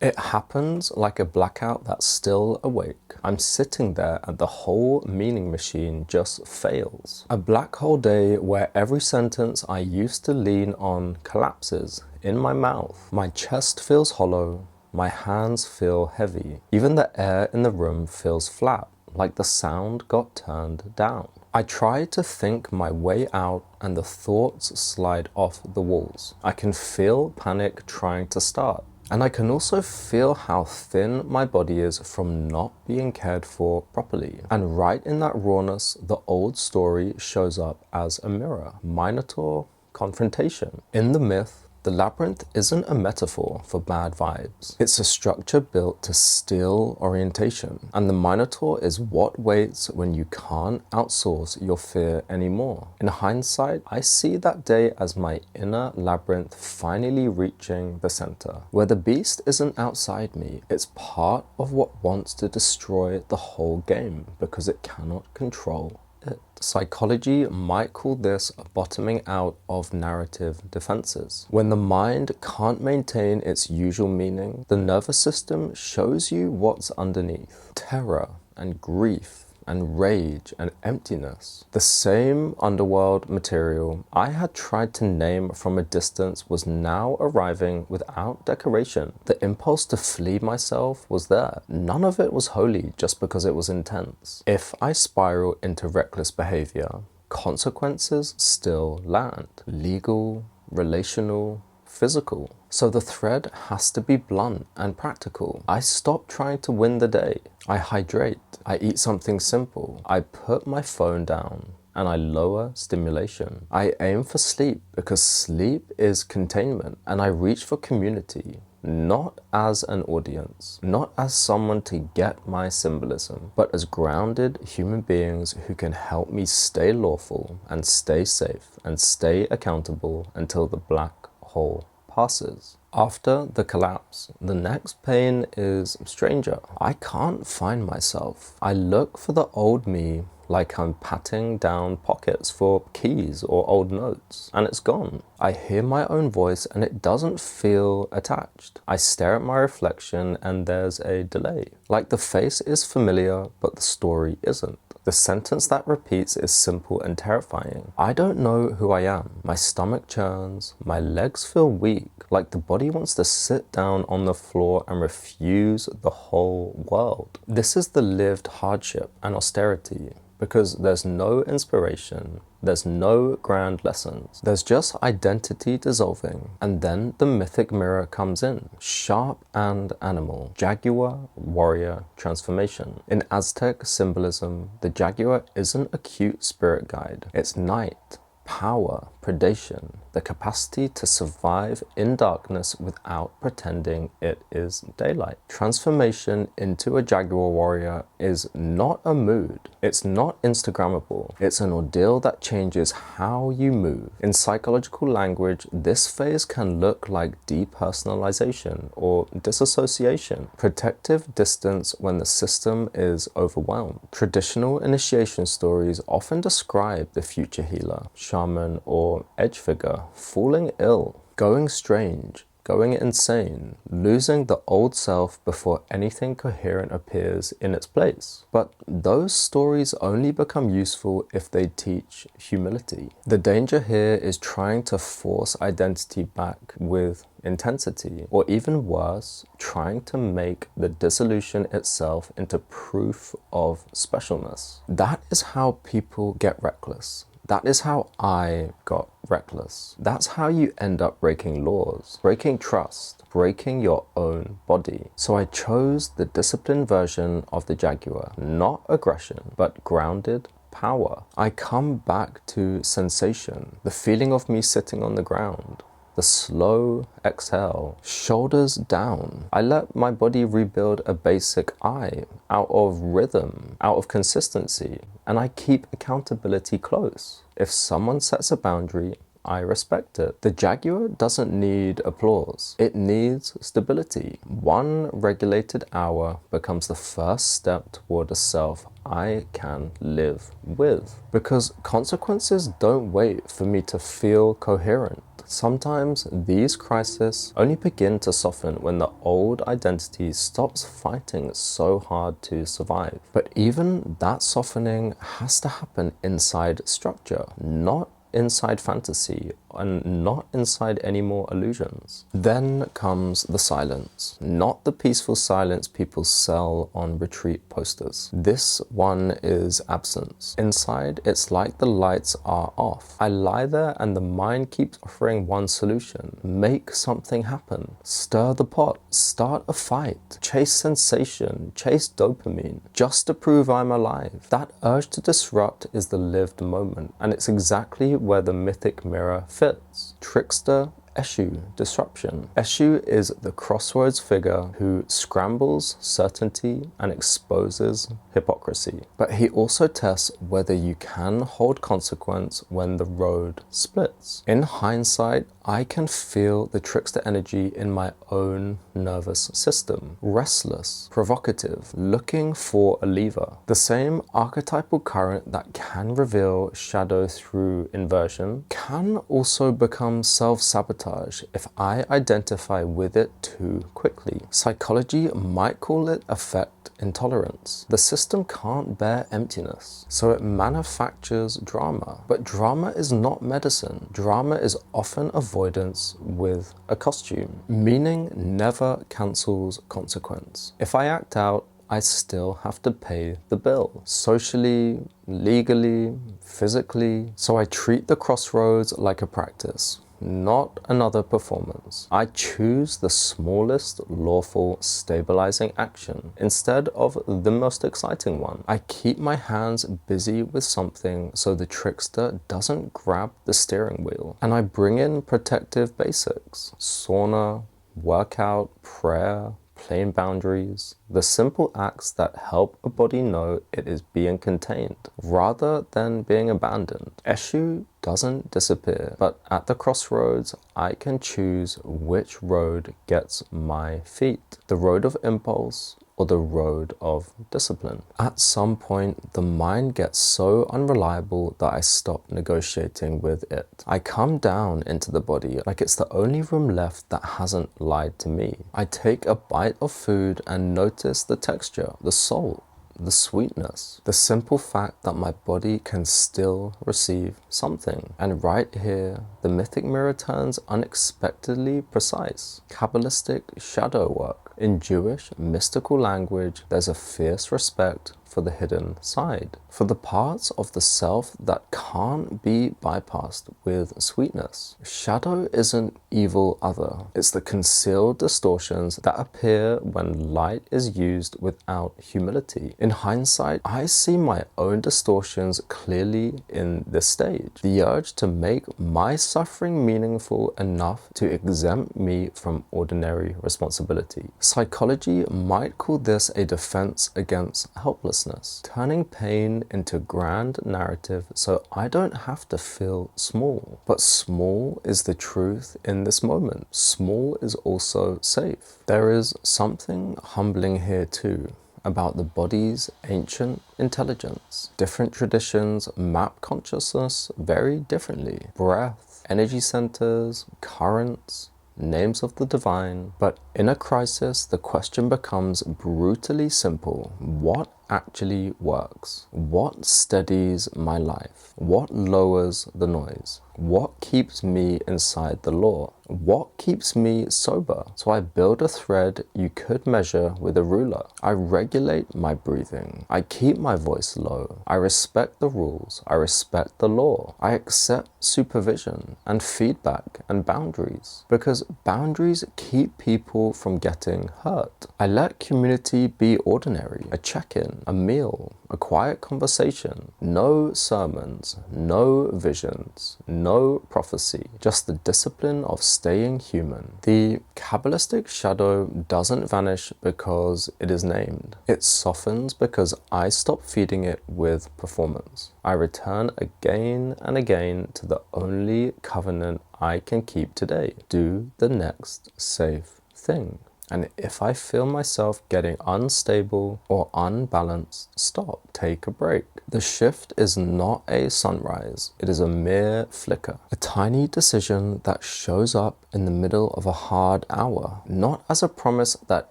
It happens like a blackout that's still awake. I'm sitting there and the whole meaning machine just fails. A black hole day where every sentence I used to lean on collapses in my mouth. My chest feels hollow, my hands feel heavy. Even the air in the room feels flat, like the sound got turned down. I try to think my way out and the thoughts slide off the walls. I can feel panic trying to start. And I can also feel how thin my body is from not being cared for properly. And right in that rawness, the old story shows up as a mirror. Minotaur confrontation. In the myth, the labyrinth isn't a metaphor for bad vibes. It's a structure built to steal orientation. And the Minotaur is what waits when you can't outsource your fear anymore. In hindsight, I see that day as my inner labyrinth finally reaching the center, where the beast isn't outside me, it's part of what wants to destroy the whole game because it cannot control it. Psychology might call this a bottoming out of narrative defenses. When the mind can't maintain its usual meaning, the nervous system shows you what's underneath. Terror and grief and rage and emptiness. The same underworld material I had tried to name from a distance was now arriving without decoration. The impulse to flee myself was there. None of it was holy just because it was intense. If I spiral into reckless behavior, consequences still land. Legal, relational, physical. So the thread has to be blunt and practical. I stop trying to win the day. I hydrate. I eat something simple. I put my phone down and I lower stimulation. I aim for sleep because sleep is containment, and I reach for community, not as an audience, not as someone to get my symbolism, but as grounded human beings who can help me stay lawful and stay safe and stay accountable until the black hole passes. After the collapse, the next pain is stranger. I can't find myself. I look for the old me like I'm patting down pockets for keys or old notes, and it's gone. I hear my own voice and it doesn't feel attached. I stare at my reflection and there's a delay. Like the face is familiar, but the story isn't. The sentence that repeats is simple and terrifying. I don't know who I am. My stomach churns, my legs feel weak, like the body wants to sit down on the floor and refuse the whole world. This is the lived hardship and austerity, because there's no inspiration, there's no grand lessons, there's just identity dissolving, and then the mythic mirror comes in, sharp and animal, jaguar, warrior, transformation. In Aztec symbolism, the jaguar isn't a cute spirit guide, it's night, power, predation, the capacity to survive in darkness without pretending it is daylight. Transformation into a jaguar warrior is not a mood. It's not Instagrammable. It's an ordeal that changes how you move. In psychological language, this phase can look like depersonalization or disassociation, protective distance when the system is overwhelmed. Traditional initiation stories often describe the future healer, shaman, or edge figure falling ill, going strange, going insane, losing the old self before anything coherent appears in its place. But those stories only become useful if they teach humility. The danger here is trying to force identity back with intensity, or even worse, trying to make the dissolution itself into proof of specialness. That is how people get reckless. That is how I got reckless. That's how you end up breaking laws, breaking trust, breaking your own body. So I chose the disciplined version of the jaguar, not aggression, but grounded power. I come back to sensation, the feeling of me sitting on the ground, the slow exhale, shoulders down. I let my body rebuild a basic I out of rhythm, out of consistency, and I keep accountability close. If someone sets a boundary, I respect it. The jaguar doesn't need applause. It needs stability. One regulated hour becomes the first step toward a self I can live with. Because consequences don't wait for me to feel coherent. Sometimes these crises only begin to soften when the old identity stops fighting so hard to survive. But even that softening has to happen inside structure, not inside fantasy, and not inside any more illusions. Then comes the silence. Not the peaceful silence people sell on retreat posters. This one is absence. Inside, it's like the lights are off. I lie there and the mind keeps offering one solution. Make something happen. Stir the pot. Start a fight. Chase sensation. Chase dopamine. Just to prove I'm alive. That urge to disrupt is the lived moment, and it's exactly where the mythic mirror fits. Trickster, Eshu, disruption. Eshu is the crossroads figure who scrambles certainty and exposes hypocrisy. But he also tests whether you can hold consequence when the road splits. In hindsight, I can feel the trickster energy in my own nervous system. Restless, provocative, looking for a lever. The same archetypal current that can reveal shadow through inversion can also become self-sabotage if I identify with it too quickly. Psychology might call it affect intolerance. The system can't bear emptiness, so it manufactures drama. But drama is not medicine. Drama is often avoidance with a costume. Meaning never cancels consequence. If I act out, I still have to pay the bill. Socially, legally, physically. So I treat the crossroads like a practice, not another performance. I choose the smallest lawful stabilizing action instead of the most exciting one. I keep my hands busy with something so the trickster doesn't grab the steering wheel. And I bring in protective basics. Sauna, workout, prayer, plain boundaries, the simple acts that help a body know it is being contained rather than being abandoned. Eshu doesn't disappear, but at the crossroads, I can choose which road gets my feet, the road of impulse or the road of discipline. At some point, the mind gets so unreliable that I stop negotiating with it. I come down into the body like it's the only room left that hasn't lied to me. I take a bite of food and notice the texture, the salt, the sweetness, the simple fact that my body can still receive something. And right here, the mythic mirror turns unexpectedly precise. Kabbalistic shadow work. In Jewish mystical language, there's a fierce respect for the hidden side, for the parts of the self that can't be bypassed with sweetness. Shadow isn't evil other. It's the concealed distortions that appear when light is used without humility. In hindsight, I see my own distortions clearly in this stage. The urge to make my suffering meaningful enough to exempt me from ordinary responsibility. Psychology might call this a defense against helplessness. Turning pain into grand narrative so I don't have to feel small. But small is the truth in this moment. Small is also safe. There is something humbling here too, about the body's ancient intelligence. Different traditions map consciousness very differently. Breath, energy centers, currents, names of the divine. But in a crisis, the question becomes brutally simple. What actually works? What steadies my life? What lowers the noise? What keeps me inside the law? What keeps me sober? So I build a thread you could measure with a ruler. I regulate my breathing. I keep my voice low. I respect the rules. I respect the law. I accept supervision and feedback and boundaries, because boundaries keep people from getting hurt. I let community be ordinary, a check-in, again. A meal, a quiet conversation, no sermons, no visions, no prophecy, just the discipline of staying human. The Kabbalistic shadow doesn't vanish because it is named. It softens because I stop feeding it with performance. I return again and again to the only covenant I can keep today. Do the next safe thing. And if I feel myself getting unstable or unbalanced, stop, take a break. The shift is not a sunrise, it is a mere flicker. A tiny decision that shows up in the middle of a hard hour, not as a promise that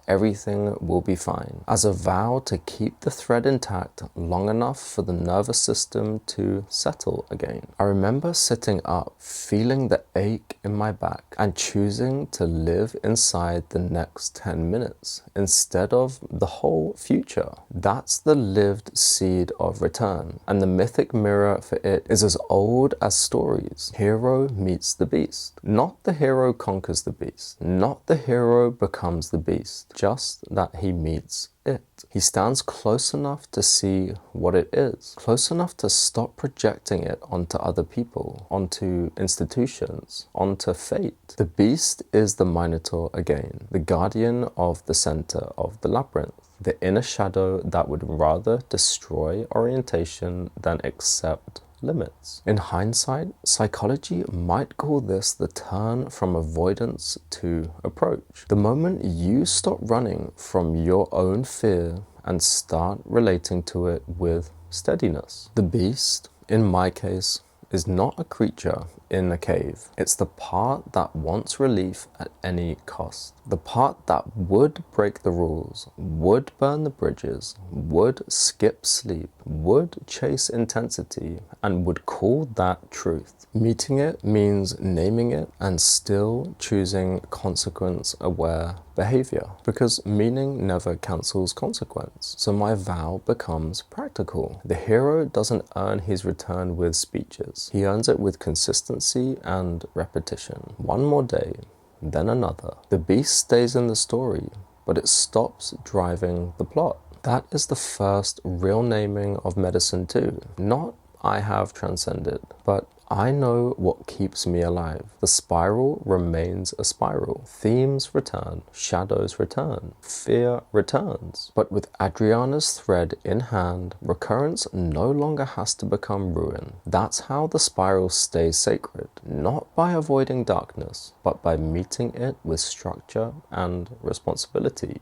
everything will be fine, as a vow to keep the thread intact long enough for the nervous system to settle again. I remember sitting up, feeling the ache in my back, and choosing to live inside the next 10 minutes instead of the whole future. That's the lived seed of return, and the mythic mirror for it is as old as stories. Hero meets the beast. Not the hero conquers the beast, not the hero becomes the beast, just that he meets it. He stands close enough to see what it is, close enough to stop projecting it onto other people, onto institutions, onto fate. The beast is the Minotaur again, the guardian of the center of the labyrinth, the inner shadow that would rather destroy orientation than accept limits. In hindsight, psychology might call this the turn from avoidance to approach. The moment you stop running from your own fear and start relating to it with steadiness. The beast, in my case, is not a creature in a cave. It's the part that wants relief at any cost. The part that would break the rules, would burn the bridges, would skip sleep, would chase intensity, and would call that truth. Meeting it means naming it and still choosing consequence-aware behaviour, because meaning never cancels consequence. So my vow becomes practical. The hero doesn't earn his return with speeches. He earns it with consistency and repetition. One more day, then another. The beast stays in the story, but it stops driving the plot. That is the first real naming of medicine too. Not I have transcended, but I know what keeps me alive. The spiral remains a spiral. Themes return, shadows return, fear returns. But with Adriana's thread in hand, recurrence no longer has to become ruin. That's how the spiral stays sacred, not by avoiding darkness, but by meeting it with structure and responsibility.